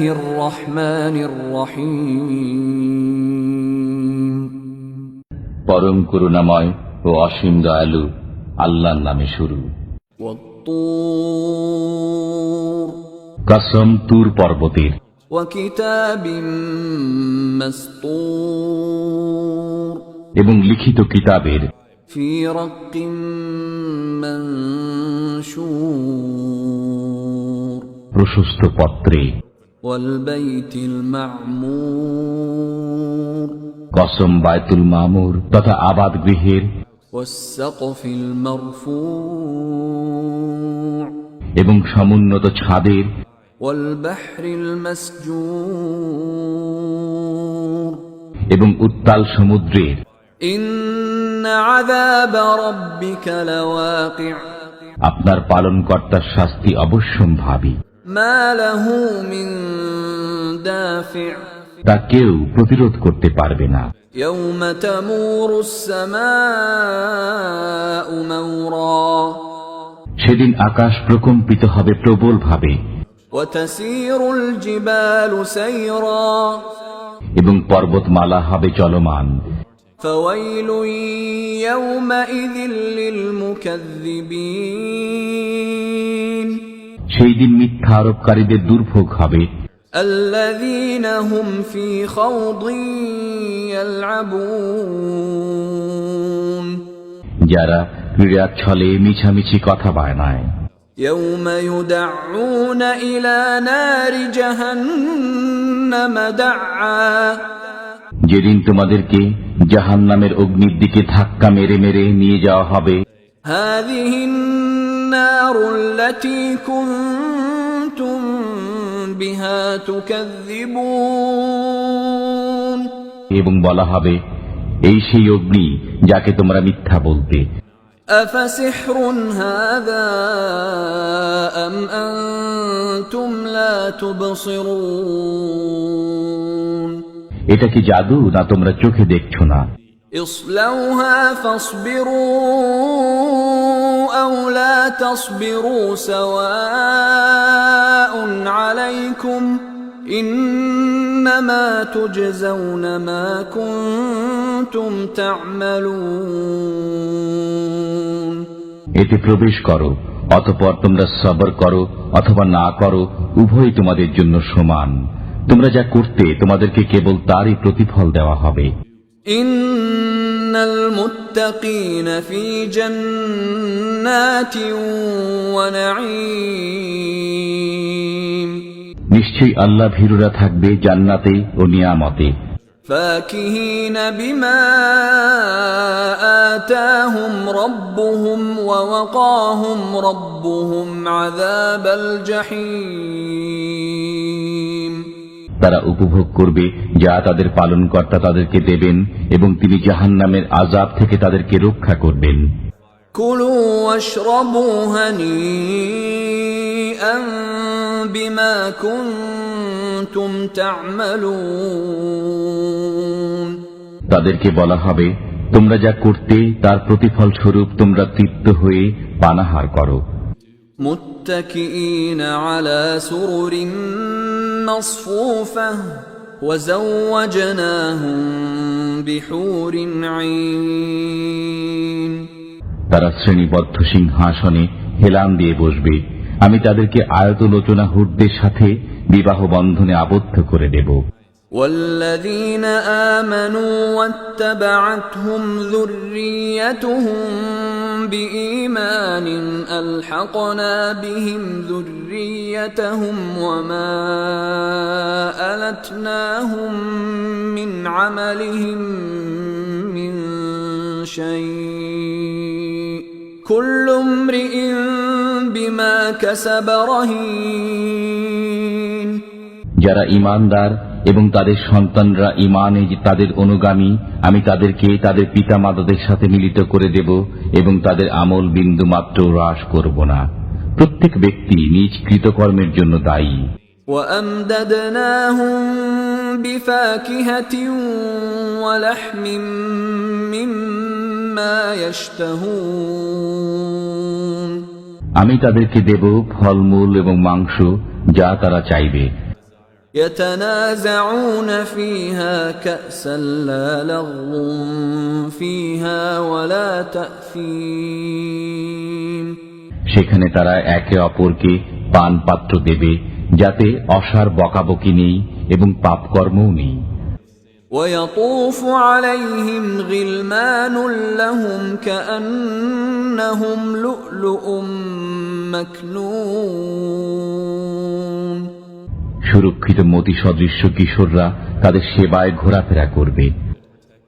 বিসমিল্লাহির রহমানির রহিম। পরম করুণাময় ও অসীম দয়ালু আল্লাহর নামে শুরু। ওয়াত-তুর, কসম তুর পর্বতের। ওয়া কিতাবিম মাসতুর, এবং লিখিত কিতাবের। ফি রাক্কিম মানশুর, প্রশস্ত পত্রে। ওয়াল বাইতিল মা'মুর, কসম বায়তুল মামুর তথা আবাদ গৃহের। ওয়াস সাকফিল মারফু', এবং সমুন্নত ছাদের। ওয়াল বাহরিল মাসজুর, এবং উত্তাল সমুদ্রের। ইন্না আযাব রাব্বিকা লাওয়াকি', আপনার পালনকর্তার শাস্তি অবশ্যম্ভাবী। মা লাহু মিন দাফি', তা কেউ প্রতিরোধ করতে পারবে না। ইয়াওমা তামুরুস সামাউ মাওরা, সেদিন আকাশ প্রকম্পিত হবে প্রবল ভাবে। ওয়া তাসীরুল জিবালু সাইরা, এবং পর্বতমালা হবে চলমান। ফাওয়াইলুন ইয়াওমাইযিল লিল মুকাযযিবিন, সেই দিন মিথ্যা আরোপকারীদের দুর্ভোগ হবে। আল্লাযীনা হুম ফী খাওদিন ইয়ালআবুন, যারা ক্রীড়ার ছলে মিছামিছি কথা বায়নায়। ইয়াওমা ইউদআউনা ইলা নারি জাহান্নাম দাআ, যেদিন তোমাদেরকে জাহান্নামের অগ্নির দিকে ধাক্কা মেরে মেরে নিয়ে যাওয়া হবে। হাযিহিন নারুল্লাতী কুনতুম বিহা তুকাযযিবুন, এবং বলা হবে, এই সেই অগ্নি যাকে তোমরা মিথ্যা বলতে। আফাসিহরুন হাযা আম আনতুম লা তুবসিরুন, এটা কি জাদু না তোমরা চোখে দেখছো না? ইসলাউহা ফাসবিরু আও লা তাসবিরু সাওয়াউন আলাইকুম ইন্নামা তুজজাউনা মা কুনতুম তা'মালুন, এতে প্রবেশ করো, অতঃপর তোমরা সবর করো অথবা না করো, উভয়ই তোমাদের জন্য সমান। তোমরা যা করতে তোমাদেরকে কেবল তারই প্রতিফল দেওয়া হবে। ইন্নাল মুত্তাকিনা ফি জান্নাতিন ওয়া নাঈম, নিশ্চয়ই আল্লাহ ভীরুরা থাকবে জান্নাতে ও নিয়ামতে। ফাকিহিনা বিমা আতাহুম রাব্বুহুম ওয়া ওয়াকাহুম রাব্বুহুম আযাবাল জাহিম, তারা উপভোগ করবে যা তাদের পালনকর্তা তাদেরকে দেবেন, এবং তিনি জাহান্নামের আযাব থেকে তাদেরকে রক্ষা করবেন। কুলু ওয়াশরাবু হানিআন বিমা কুনতুম তা'মালুন, তাদেরকে বলা হবে, তোমরা যা করতে তার প্রতিফল স্বরূপ তোমরা তৃপ্ত হয়ে পানাহার করো। মুত্তাকিইনা আলা সুরুরিন মাসফুফাহ ওয়া যাওয়াজনাহুম বিহুরিন আইন, তারা শ্রেণীবদ্ধ সিংহাসনে হেলান দিয়ে বসবে। আমি তাদেরকে আয়তলোচনা হুরদের সাথে বিবাহ বন্ধনে আবদ্ধ করে দেব। والذين آمنوا واتبعتهم ذريتهم بإيمان ألحقنا بهم ذريتهم وما ألتناهم من عملهم من شيء كل امرئ بما كسب رهين, যারা ঈমানদার এবং তাদের সন্তানরা ঈমানে তাদের অনুগামী, আমি তাদেরকে তাদের পিতামাতাদের সাথে মিলিত করে দেব এবং তাদের আমল বিন্দু মাত্র হ্রাস করব না। প্রত্যেক ব্যক্তি নিজ কৃতকর্মের জন্য দায়ী। وأمددناهم بفاكهة ولحم مما يشتهون, আমি তাদেরকে দেব ফলমূল এবং মাংস যা তারা চাইবে। يتنازعون فيها كأسا لا لغو فيها ولا تأثيم সেখানে তারা একে অপরকে পান পাত্র দেবে, যাতে অসার বকাবকি নেই এবং পাপকর্মও নেই। ويطوف عليهم غلمان لهم كأنهم لؤلؤ مكنون সুরক্ষিত মতি সদৃশ্য কিশোররা তাদের সেবায় ঘোরাফেরা করবে।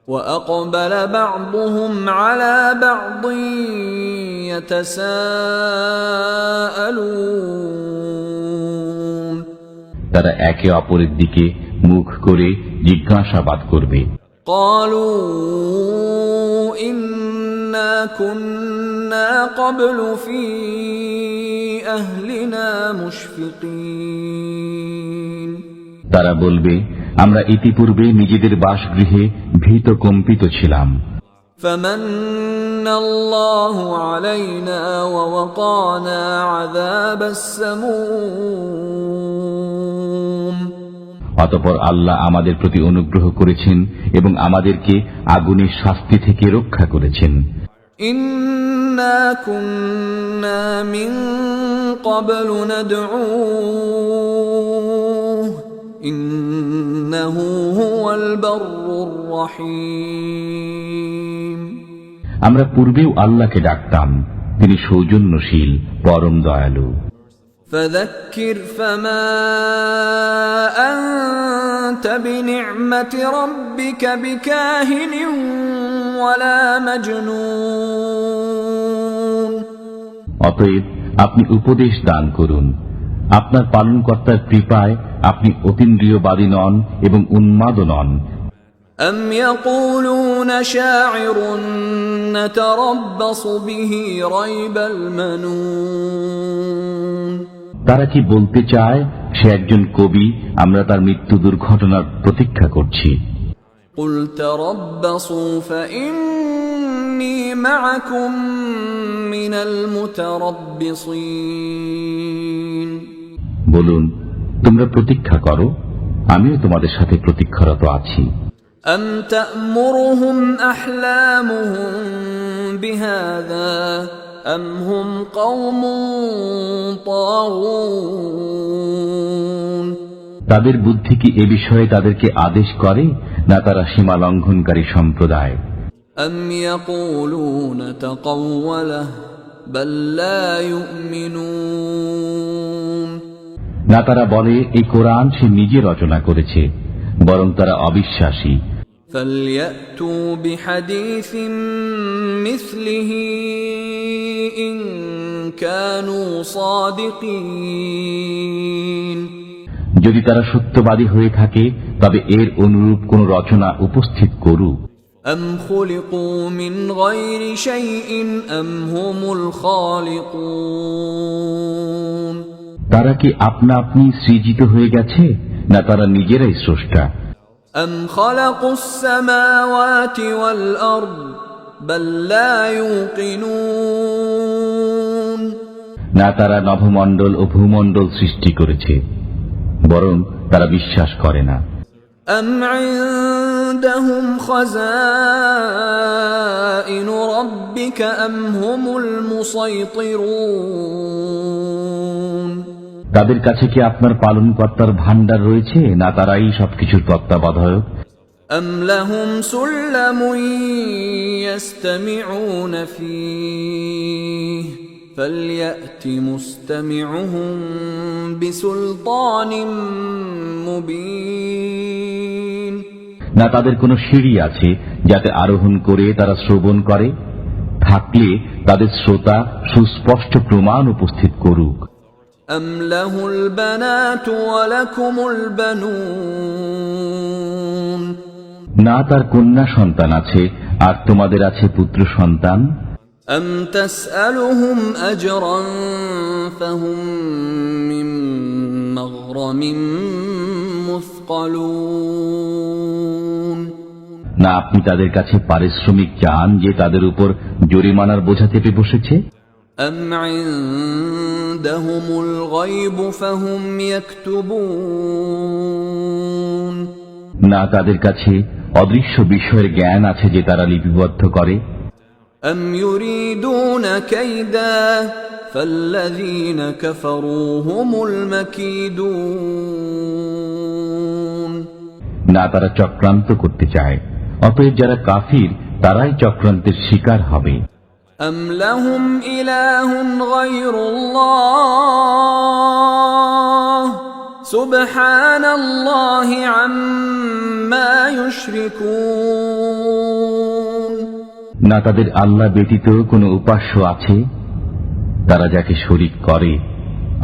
وأقبل بعضهم على بعض يتساءلون তারা একে অপরের দিকে মুখ করে জিজ্ঞাসাবাদ করবে। قالوا إنا كنا قبل في أهلنا مشفقين তারা বলবে, আমরা ইতিপূর্বে নিজেদের বাসগৃহে ভীত কম্পিত ছিলাম। فمن الله علينا ووقانا عذاب السموم অতঃপর আল্লাহ আমাদের প্রতি অনুগ্রহ করেছেন এবং আমাদেরকে আগুনের শাস্তি থেকে রক্ষা করেছেন। إنا كنا من قبل ندعوه إنه هو البر الرحيم আমরা পূর্বেও আল্লাহকে ডাকতাম, তিনি সৌজন্যশীল পরম দয়ালু। فذكر فما أنت بنعمة ربك بكاهن ولا مجنون অতএব আপনি উপদেশ দান করুন, আপনার পালনকর্তার কৃপায় আপনি অতীন্দ্রিয়বাদী নন এবং উন্মাদও নন। أم يقولون شاعر نتربص به ريب المنون তারা কি বলতে চায় সে একজন কবি, আমরা তার মৃত্যু দুর্ঘটনার প্রতীক্ষা করছি? قل تربصوا فإني معكم من المتربصين বলুন, তোমরা প্রতীক্ষা করো, আমিও তোমাদের সাথে প্রতীক্ষারত আছি। أم تأمرهم أحلامهم بهذا أم هم قوم طاغون তাদের বুদ্ধি কি এ বিষয়ে তাদেরকে আদেশ করে, না তারা সীমা লঙ্ঘনকারী সম্প্রদায়? أم يقولون تقوله بل لا يؤمنون না তারা বলে এই কোরআন সে নিজে রচনা করেছে, বরং তারা অবিশ্বাসী। فليأتوا بحديث مثله إن كانوا صادقين যদি তারা সত্যবাদী হয়ে থাকে তবে এর অনুরূপ কোন রচনা উপস্থিত করুক। أم خلقوا من غير شيء أم هم الخالقون তারা কি আপনা আপনি সৃজিত হয়ে গেছে, না তারা নিজেরাই স্রষ্টা? أم خلقوا السماوات والأرض بل لا يوقنون না তারা নভমণ্ডল ও ভূমণ্ডল সৃষ্টি করেছে, বরং তারা বিশ্বাস করে না। أم عندهم خزائن ربك أم هم المسيطرون তাদের কাছে কি আপনার পালনকর্তার ভান্ডার রয়েছে, না তারাই সবকিছুর তত্ত্বাবধায়ক? أم لهم سلم يستمعون فيه فليأت مستمعهم بسلطان مبين না তাদের কোনো সিঁড়ি আছে যাতে আরোহণ করে তারা শ্রবণ করে? থাকলে তাদের শ্রোতা সুস্পষ্ট প্রমাণ উপস্থিত করুক। أم له البنات ولكم البنون না তার কন্যা সন্তান আছে আর তোমাদের আছে পুত্র সন্তান? أم تسألهم أجرا فهم من مغرم مثقلون না আপনি তাদের কাছে পারিশ্রমিক চান যে তাদের উপর জরিমানার বোঝা চেপে বসেছে? أم عندهم الغيب فهم يكتبون না তাদের কাছে অদৃশ্য বিষয়ের জ্ঞান আছে যে তারা লিপিবদ্ধ করে। أم يريدون كيدا فالذين كفروا هم المكيدون। না তারা চক্রান্ত করতে চায়, অতএব যারা কাফির তারাই চক্রান্তের শিকার হবে। أم لهم إله غير الله سبحان الله عما يشركون। না তাদের আল্লাহ ব্যতীত কোনো উপাস্য আছে, তারা যাকে শরীক করে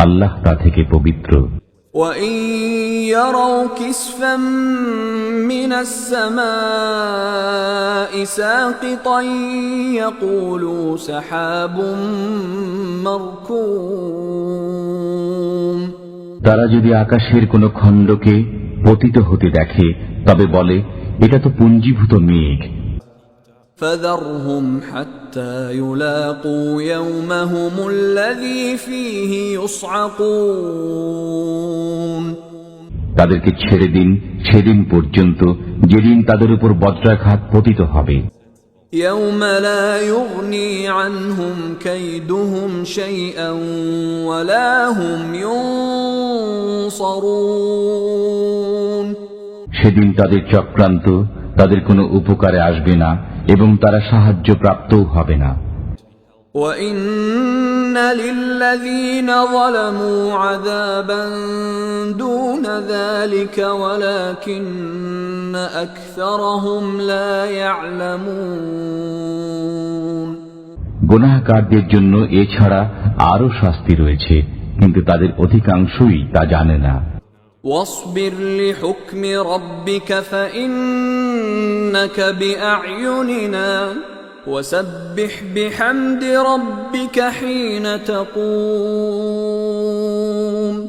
আল্লাহ তা থেকে পবিত্র। وَإِن يَرَوْا كِسْفًا مِّنَ السَّمَاءِ سَاقِطًا يَقُولُوا سَحَابٌ مَّرْكُومٌ। তারা যদি আকাশের কোনো খণ্ডকে পতিত হতে দেখে তবে বলে এটা তো পুঞ্জীভূত মেঘ। فَذَرْهُمْ حَتَّى يُلَاقُوا يَوْمَهُمُ الَّذِي فِيهِ يُصْعَقُونَ। তাদেরকে ছেড়ে দিন সেদিন পর্যন্ত যেদিন তাদের উপর বজ্রাঘাত পতিত হবে। يَوْمَ لَا يُغْنِي عَنْهُمْ كَيْدُهُمْ شَيْئًا وَلَا هُمْ يُنصَرُونَ। সেদিন তাদের চক্রান্ত তাদের কোনো উপকারে আসবে না এবং তারা সাহায্য প্রাপ্তও হবে না। وَإِنَّ لِلَّذِينَ ظَلَمُوا عَذَابًا دُونَ ذَلِكَ وَلَكِنَّ أَكْثَرَهُمْ لَا يَعْلَمُونَ। গুনাহগারদের জন্য এছাড়া আরো শাস্তি রয়েছে, কিন্তু তাদের অধিকাংশই তা জানে না। وَاصْبِرْ لِحُكْمِ رَبِّكَ فَإِنَّكَ بِأَعْيُنِنَا وَسَبِّحْ بِحَمْدِ رَبِّكَ حِينَ تَقُومُ।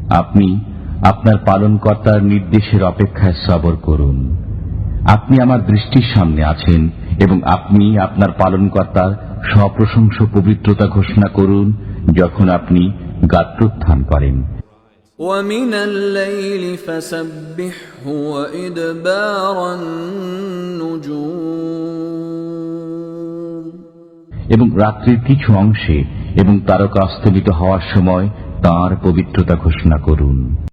আপনি আপনার পালনকর্তার নির্দেশের অপেক্ষায় সবর করুন। আপনি আমার দৃষ্টির সামনে আছেন এবং আপনি আপনার পালনকর্তার সপ্রশংস পবিত্রতা ঘোষণা করুন যখন আপনি গাত্রোত্থান করেন। وَمِنَ اللَّيْلِ فَسَبِّحْهُ وَإِدْبَارَ النُّجُومِ। এবং রাত্রির কিছু অংশে এবং তারকা অস্তমিত হওয়ার সময় তাঁর পবিত্রতা ঘোষণা করুন।